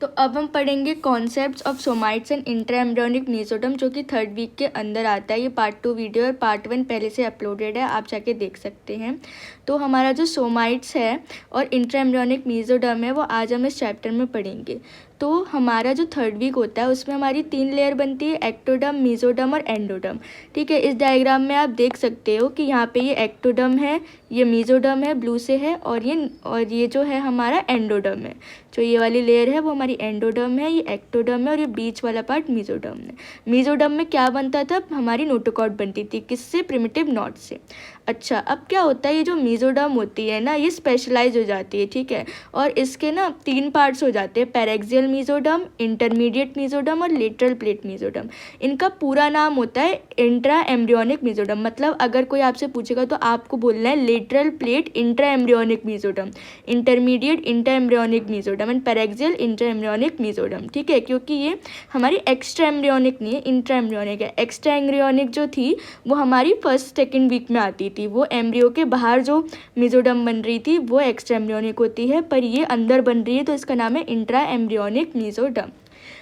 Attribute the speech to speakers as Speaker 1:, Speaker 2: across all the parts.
Speaker 1: तो अब हम पढ़ेंगे concepts of somites and intraembryonic mesoderm, जो कि 3rd वीक के अंदर आता है। ये पार्ट 2 वीडियो और पार्ट 1 पहले से अपलोडेड है, आप जाके देख सकते हैं। तो हमारा जो सोमाइट्स है और इंट्राएम्ब्रियोनिक मीजोडर्म है वो आज हम इस चैप्टर में पढ़ेंगे। तो हमारा जो 3rd वीक होता है उसमें हमारी 3 लेयर बनती है, एक्टोडर्म, मीजोडर्म और एंडोडर्म। ठीक है, इस डायग्राम में आप देख सकते हो कि यहाँ पे ये एक्टोडर्म है, ये मीजोडर्म है ब्लू से है, और ये जो है हमारा एंडोडर्म है। जो ये वाली लेयर है वो हमारी एंडोडर्म है, ये एक्टोडर्म है, और ये बीच वाला पार्ट मीजोडर्म है। मीजोडर्म में क्या बनता था, हमारी नोटोकॉर्ड बनती थी, किससे, प्रिमिटिव नॉट से। अच्छा, अब क्या होता है, ये जो मीजोडर्म होती है ना ये स्पेशलाइज हो जाती है। ठीक है, और इसके ना 3 पार्ट्स हो जाते हैं, पैरेक्सियल मीजोडर्म, इंटरमीडिएट मीजोडर्म और लेटरल प्लेट मीजोडर्म। इनका पूरा नाम होता है इंट्रा एम्ब्रियोनिक मीजोडर्म। मतलब अगर कोई आपसे पूछेगा तो आपको बोलना है lateral plate intra embryonic mesoderm, intermediate intra embryonic mesoderm and paraxial intra embryonic mesoderm. ठीक है, क्योंकि ये हमारी एक्स्ट्रा एम्ब्रियोनिक नहीं है, इंट्रा एम्ब्रियोनिक है। एक्स्ट्रा एम्ब्रियोनिक जो थी वो हमारी 1st-2nd वीक में आती थी, वो एम्ब्रियो के बाहर जो मीजोडर्म बन रही थी वो एक्स्ट्रा एम्ब्रियोनिक होती है, पर ये अंदर बन रही है तो इसका नाम है इंट्रा एम्ब्रियोनिक मीजोडर्म।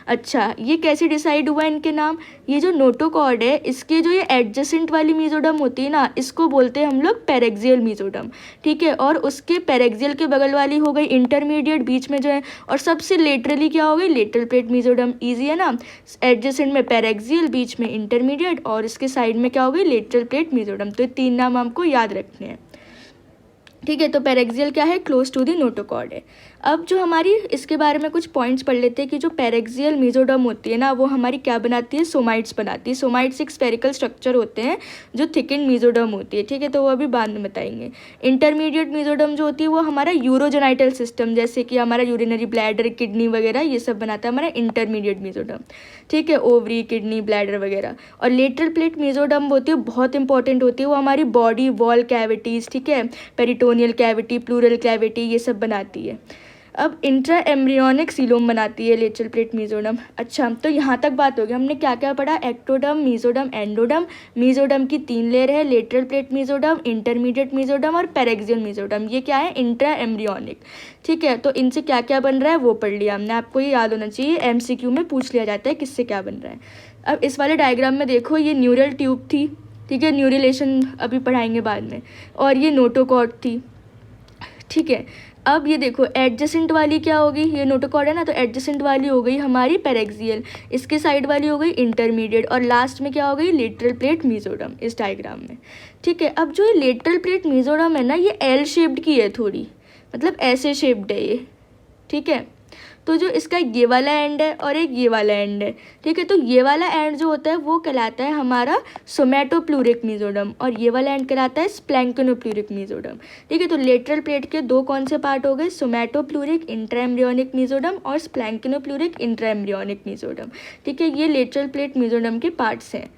Speaker 1: अच्छा, ये कैसे डिसाइड हुआ इनके नाम, ये जो नोटोकॉर्ड है इसके जो ये एडजेसेंट वाली मीजोडर्म होती है ना इसको बोलते हैं हम लोग पैरेक्सियल मीजोडर्म। ठीक है, और उसके पैरेक्सियल के बगल वाली हो गई इंटरमीडिएट, बीच में जो है, और सबसे लेटरली क्या हो गई, लेटरल प्लेट मीजोडर्म। ईजी है ना, एडजेसेंट में पैरेक्सियल, बीच में इंटरमीडिएट, और इसके साइड में क्या हो गई, लेटरल प्लेट मीजोडर्म। तो ये 3 नाम हमको याद रखने हैं। ठीक है, तो पैरेक्सियल क्या है, क्लोज टू द नोटोकॉर्ड है। अब जो हमारी इसके बारे में कुछ पॉइंट्स पढ़ लेते हैं कि जो पैरेक्सियल मीजोडर्म होती है ना वो हमारी क्या बनाती है, सोमाइट्स बनाती है। सोमाइट्स एक स्फेरिकल स्ट्रक्चर होते हैं जो थिकन मीजोडर्म होती है। ठीक है, तो वो अभी बाद में बताएंगे। इंटरमीडिएट मीजोडर्म जो होती है वो हमारा यूरोजेनाइटल सिस्टम, जैसे कि हमारा यूरिनरी ब्लैडर, किडनी वगैरह, ये सब बनाता है हमारा इंटरमीडिएट मीजोडर्म। ठीक है, ओवरी, किडनी, ब्लैडर वगैरह। और लेटरल प्लेट मीजोडर्म होती है, बहुत इंपॉर्टेंट होती है, वो हमारी बॉडी वॉल कैविटीज़, ठीक है, पेरिटोनियल कैविटी, प्लूरल कैविटी, ये सब बनाती है। अब इंट्रा एम्ब्रियोनिक सीलोम बनाती है लेटरल प्लेट मीजोडर्म। अच्छा, तो यहाँ तक बात हो गई, हमने क्या क्या पढ़ा, एक्टोडर्म, मीजोडर्म, एंडोडर्म। मीजोडर्म की 3 लेयर है, lateral plate mesoderm, intermediate mesoderm और पैरेक्सियल मीजोडर्म। ये क्या है, इंट्रा एम्ब्रियोनिक। ठीक है, तो इनसे क्या क्या बन रहा है वो पढ़ लिया हमने, आपको ये याद होना चाहिए, MCQ में पूछ लिया जाता है किससे क्या बन रहा है। अब इस वाले डायग्राम में देखो, ये न्यूरल ट्यूब थी, ठीक है, न्यूरिलेशन अभी पढ़ाएंगे बाद में, और ये नोटोकॉर्ड थी। ठीक है, अब ये देखो एडजेसेंट वाली क्या होगी, ये नोटोकॉर्ड है ना, तो एडजेसेंट वाली हो गई हमारी पैरेक्सियल, इसके साइड वाली हो गई इंटरमीडिएट, और लास्ट में क्या हो गई, लेटरल प्लेट मीजोडर्म इस डायग्राम में। ठीक है, अब जो ये लेटरल प्लेट मीजोडर्म है ना ये एल शेप्ड की है थोड़ी, मतलब ऐसे शेप्ड है ये। ठीक है, तो जो इसका ये वाला एंड है और एक ये वाला एंड है। ठीक है, तो ये वाला एंड जो होता है वो कहलाता है हमारा सोमैटोप्लूरिक मीजोडर्म, और ये वाला एंड कहलाता है स्प्लैंक्नोप्लूरिक मीजोडर्म। ठीक है, तो लेटरल प्लेट के 2 कौन से पार्ट हो गए, सोमैटोप्लूरिक इंट्राएम्ब्रियोनिक मीजोडर्म और स्प्लैंक्नोप्लूरिक इंट्राएम्ब्रियोनिक मीजोडर्म। ठीक है, ये लेटरल प्लेट मीजोडर्म के पार्ट्स हैं।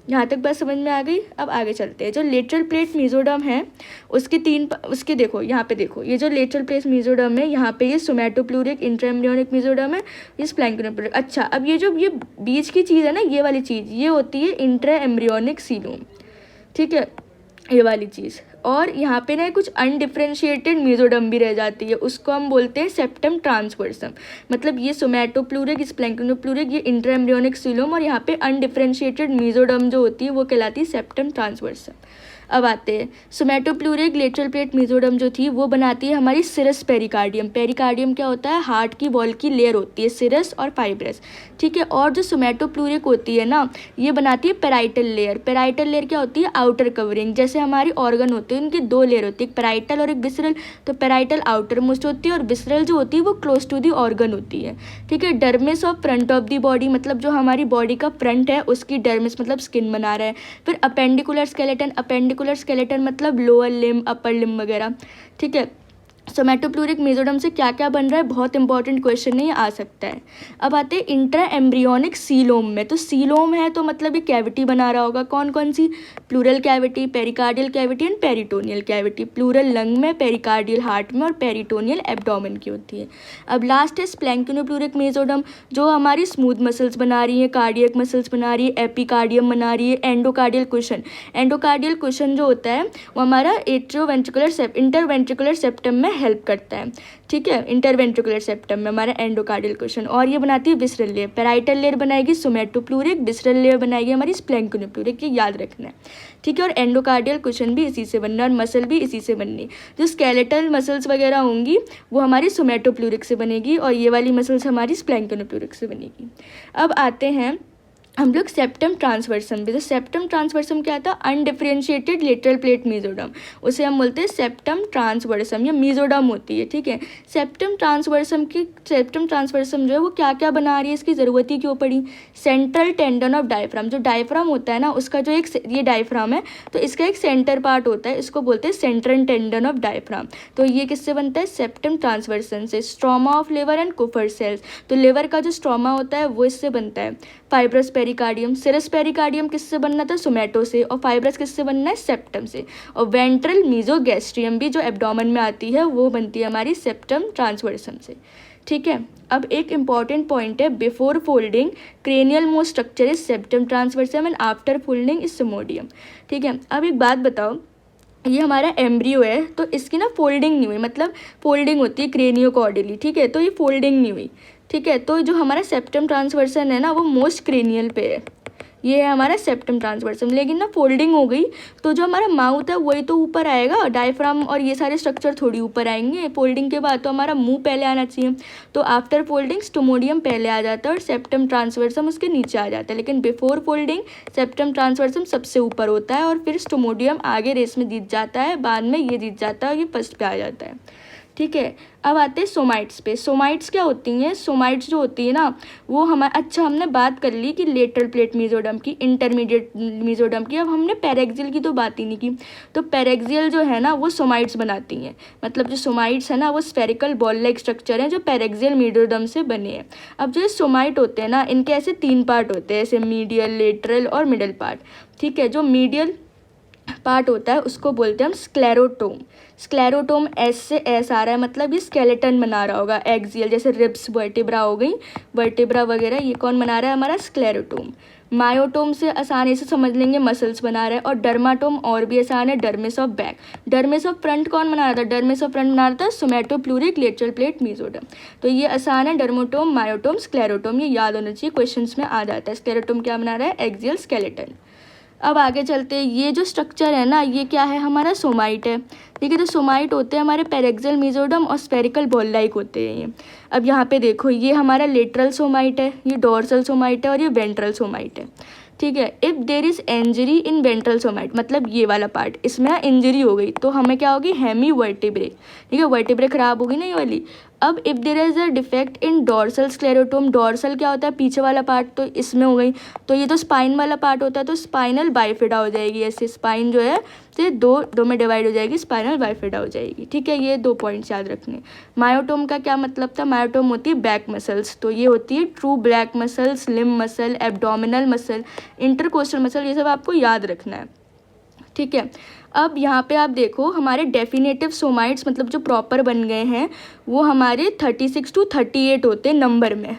Speaker 1: यहाँ तक बात समझ में आ गई। अब आगे चलते हैं, जो लेटरल प्लेट मीजोडर्म है उसके देखो, यहाँ पे देखो, ये जो लेटरल प्लेट मीजोडर्म है यहाँ पे ये सोमैटोप्लूरिक इंट्राएम्ब्रियोनिक मीजोडर्म है, ये स्प्लैंक्नोप्लूरिक। अच्छा, अब ये जो ये बीच की चीज़ है ना, ये वाली चीज़, ये होती है इंट्रा एम्ब्रियोनिक सीलोम। ठीक है, ये वाली चीज़, और यहाँ पे ना कुछ अनडिफ्रेंशिएटेड मीजोडर्म भी रह जाती है, उसको हम बोलते हैं सेप्टम ट्रांसवर्सम। मतलब ये सोमैटोप्लूरिक, स्प्लैंक्नोप्लूरिक, ये इंट्राएम्ब्रियोनिक सीलोम, और यहाँ पे अनडिफ्रेंशिएटेड मीजोडर्म जो होती है वो कहलाती है सेप्टम ट्रांसवर्सम। अब आते हैं, सोमैटोप्लूरिक लेटरल प्लेट मीजोडर्म जो थी वो बनाती है हमारी सिरस पेरिकार्डियम। पेरिकार्डियम क्या होता है, हार्ट की वॉल की लेयर होती है, सिरस और फाइब्रस। ठीक है, और जो सोमैटोप्लूरिक होती है ना ये बनाती है पेराइटल लेयर। पेराइटल लेयर क्या होती है, आउटर कवरिंग, जैसे हमारी ऑर्गन होते हैं उनकी 2 लेयर होती है, एक पेराइटल और एक विसरल। तो पेराइटल आउटर मोस्ट होती है और विसरल जो होती है वो क्लोज टू दी ऑर्गन होती है। ठीक है, dermis of front of the body, मतलब जो हमारी बॉडी का फ्रंट है उसकी डर्मिस मतलब स्किन बना रहा है। फिर अपेंडिकुलर स्केलेटन, अपेंडिकुलर स्केलेटन मतलब लोअर लिम्ब, अपर लिम्ब वगैरह। ठीक है, सोमैटोप्लूरिक मीजोडर्म से क्या क्या बन रहा है, बहुत इंपॉर्टेंट क्वेश्चन है, ये आ सकता है। अब आते हैं इंट्रा एम्ब्रियोनिक सीलोम में। तो सीलोम है तो मतलब ये कैविटी बना रहा होगा, कौन कौन सी, pleural cavity, pericardial cavity and peritoneal cavity. Pleural lung में, पेरिकार्डियल हार्ट में और पेरिटोनियल एब्डोमेन की होती है। अब लास्ट है स्प्लैंक्नोप्लूरिक मीजोडर्म, जो हमारी स्मूथ मसल्स बना रही है, कार्डियक मसल्स बना रही है, एपिकार्डियम बना रही है, एंडोकार्डियल कुशन। एंडोकार्डियल कुशन जो होता है वो हमारा इंटरवेंट्रिकुलर सेप्टम में हेल्प करता है, ठीक है। इंटरवेंट्रिकुलर सेप्टम में हमारा एंडोकार्डियल क्वेश्चन, और ये बनाती है विसरल लेयर। पैराइटल लेयर बनाएगी सोमैटोप्लूरिक, विसरल लेयर बनाएगी हमारी स्प्लैंक्नोप्लूरिक, ये याद रखना है, ठीक है। और एंडोकार्डियल क्वेश्चन भी इसी से बनना है और मसल भी इसी से बननी। जो स्केलेटल मसल्स वगैरह होंगी वो हमारी सोमैटोप्लूरिक से बनेगी और ये वाली मसल्स हमारी स्प्लैंक्नोप्लूरिक से बनेगी। अब आते हैं हम लोग सेप्टम ट्रांसवर्सम भी। तो सेप्टम ट्रांसवर्सम क्या था? अनडिफरेंशिएटेड लेटरल प्लेट मीजोडम, उसे हम बोलते हैं सेप्टम ट्रांसवर्सम, ये मीजोडम होती है, ठीक है। सेप्टम ट्रांसवर्सम जो है वो क्या क्या बना रही है, इसकी ज़रूरत ही क्यों पड़ी? सेंट्रल टेंडन ऑफ डायफ्राम, जो डायफ्राम होता है ना उसका जो एक ये डायफ्राम है तो इसका एक सेंटर पार्ट होता है, इसको बोलते हैं सेंट्रल टेंडन ऑफ डायफ्राम। तो ये किससे बनता है? सेप्टम ट्रांसवर्सम से। Stroma of liver and Kufar sales, तो लिवर का जो स्ट्रोमा होता है वो इससे बनता है। फाइब्रस पेरिकार्डियम, सिरस पेरिकार्डियम किससे बनना था? सोमैटो से। और फाइब्रस किससे बनना है? सेप्टम से। और वेंट्रल मीजोगैस्ट्रियम भी जो एब्डोमेन में आती है वो बनती है हमारी सेप्टम ट्रांसवर्सम से, ठीक है। अब एक इंपॉर्टेंट पॉइंट है, before folding cranial most structure is septum transversum and after folding is stomodeum, ठीक है। अब एक बात बताओ, ये हमारा एम्ब्रियो है तो इसकी ना फोल्डिंग नहीं हुई, मतलब फोल्डिंग होती है क्रेनियोकॉर्डियली, ठीक है, तो ये फोल्डिंग नहीं हुई, ठीक है। तो जो हमारा सेप्टम ट्रांसवर्सन है ना वो मोस्ट क्रेनियल पे है, ये है हमारा सेप्टम ट्रांसवर्सम। लेकिन ना फोल्डिंग हो गई तो जो हमारा माउथ है वही तो ऊपर आएगा, डायफ्राम और ये सारे स्ट्रक्चर थोड़ी ऊपर आएंगे। फोल्डिंग के बाद तो हमारा मुंह पहले आना चाहिए, तो आफ्टर फोल्डिंग स्टोमोडियम पहले आ जाता है और सेप्टम ट्रांसवर्सम उसके नीचे आ जाता है। लेकिन बिफोर फोल्डिंग सेप्टम ट्रांसवर्सम सबसे ऊपर होता है और फिर स्टोमोडियम आगे रेस में जीत जाता है, बाद में ये जीत जाता है और ये फर्स्ट पे आ जाता है, ठीक है। अब आते हैं सोमाइट्स पे। सोमाइट्स क्या होती हैं? सोमाइट्स जो होती है ना वो हमने बात कर ली कि लेटरल प्लेट मीजोडम की, इंटरमीडिएट मीजोडम की। अब हमने पैरेक्सियल की तो बात ही नहीं की। तो पैरेक्सियल जो है ना वो सोमाइट्स बनाती हैं, मतलब जो सोमाइट्स है ना वो स्फेरिकल बॉल लाइक स्ट्रक्चर हैं जो पैरेक्सियल मीजोडम से बने हैं। अब जो सोमाइट होते हैं ना इनके ऐसे 3 पार्ट होते हैं, ऐसे मीडियल, लेटरल और मिडल पार्ट, ठीक है। जो मीडियल पार्ट होता है उसको बोलते हैं हम स्क्लेरोटोम। स्क्लेरोटोम एस से एस आ रहा है, मतलब ये स्केलेटन बना रहा होगा एक्सियल, जैसे रिब्स वर्टिब्रा हो गई, वर्टिब्रा वगैरह, ये कौन बना रहा है? हमारा स्क्लेरोटोम। मायोटोम से आसानी से समझ लेंगे मसल्स बना रहा है, और डर्माटोम और भी आसान है, dermis of back. Dermis of front कौन बना रहा था? डर्मिस ऑफ फ्रंट बना रहा था सोमैटोप्लूरिक लेटरल प्लेट मीजोडम। तो ये आसान है, डर्मोटोम, मायोटोम, स्क्लेरोटोम, ये याद होना चाहिए, क्वेश्चंस में आ जाता है। स्क्लेरोटोम क्या बना रहा है? Axial skeleton. अब आगे चलते हैं, ये जो स्ट्रक्चर है ना ये क्या है? हमारा सोमाइट है, ठीक है। तो सोमाइट होते हैं हमारे पैरेक्सियल मीजोडम और स्फेरिकल बॉल लाइक होते हैं ये। अब यहाँ पे देखो ये हमारा लेटरल सोमाइट है, ये डोर्सल सोमाइट है और ये वेंट्रल सोमाइट है, ठीक है। If there is injury in ventral somite, मतलब ये वाला पार्ट, इसमें ना इंजरी हो गई तो हमें क्या होगी? हेमी वर्टिब्रे, ठीक है, वर्टिब्रे खराब होगी ना ये वाली। अब if there is a defect in dorsal sclerotome, dorsal क्या होता है? पीछे वाला पार्ट, तो इसमें हो गई। तो ये तो स्पाइन वाला पार्ट होता है, तो स्पाइनल बाइफिडा हो जाएगी, ऐसे स्पाइन जो है ये दो में डिवाइड हो जाएगी, स्पाइनल बाइफिडा हो जाएगी, ठीक है। ये 2 पॉइंट्स याद रखने। मायोटोम का क्या मतलब था? मायोटोम होती है बैक मसल्स, तो ये होती है true back muscles, limb muscle, abdominal muscle, intercostal muscle, ये सब आपको याद रखना है, ठीक है। अब यहाँ पे आप देखो हमारे डेफिनेटिव सोमाइट्स मतलब जो प्रॉपर बन गए हैं वो हमारे 36 to 38 होते हैं नंबर में,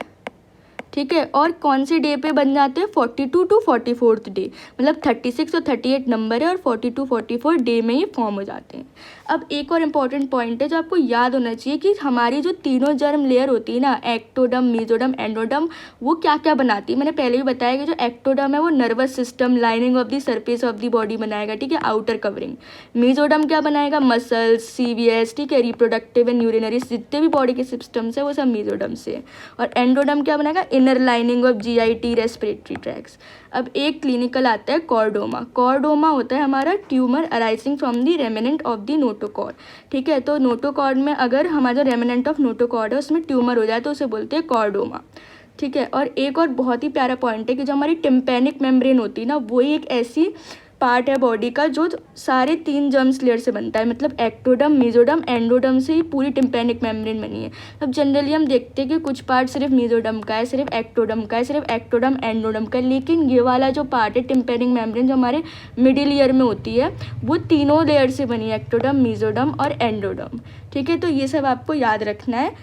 Speaker 1: ठीक है। और कौन से डे पे बन जाते हैं? 42 to 44th डे, मतलब 36 और 38 नंबर है और 42 44 डे में ये फॉर्म हो जाते हैं। अब एक और इम्पॉर्टेंट पॉइंट है जो आपको याद होना चाहिए कि हमारी जो तीनों जर्म लेयर होती है ना, एक्टोडम, मीजोडम, एंडोडम, वो क्या क्या बनाती है? मैंने पहले भी बताया कि जो एक्टोडम है वो nervous system, lining of the surface of the body बनाएगा, ठीक है, आउटर कवरिंग। मीजोडम क्या बनाएगा? मसल्स, सीवीएस, ठीक है, रिप्रोडक्टिव एंड यूरिनरी, जितने भी बॉडी के सिस्टम्स है वो सब मीजोडम से। और एंडोडम क्या बनाएगा? Inner lining of GIT, respiratory tracts. अब एक क्लिनिकल आता है कॉर्डोमा। कॉर्डोमा होता है हमारा tumour arising from the remnant of the notochord, ठीक है। तो नोटोकॉर्ड में अगर हमारा जो रेमिनेंट ऑफ नोटोकॉर्ड है उसमें ट्यूमर हो जाए तो उसे बोलते हैं कॉर्डोमा, ठीक है। और एक और बहुत ही प्यारा पॉइंट है कि जो हमारी टिम्पैनिक मेम्ब्रेन होती है ना वही एक ऐसी पार्ट है बॉडी का जो सारे 3 जर्म्स लेयर से बनता है, मतलब एक्टोडम, मीजोडम, एंडोडम से ही पूरी टिम्पैनिक मेम्ब्रेन बनी है। अब जनरली हम देखते हैं कि कुछ पार्ट सिर्फ मीजोडम का है, सिर्फ एक्टोडम का है, सिर्फ एक्टोडम एंडोडम का है, लेकिन ये वाला जो पार्ट है टिम्पैनिक मेम्ब्रेन जो हमारे मिडिल ईयर में होती है वो तीनों लेयर से बनी है, एक्टोडम, मीजोडम और एंडोडम, ठीक है। तो ये सब आपको याद रखना है।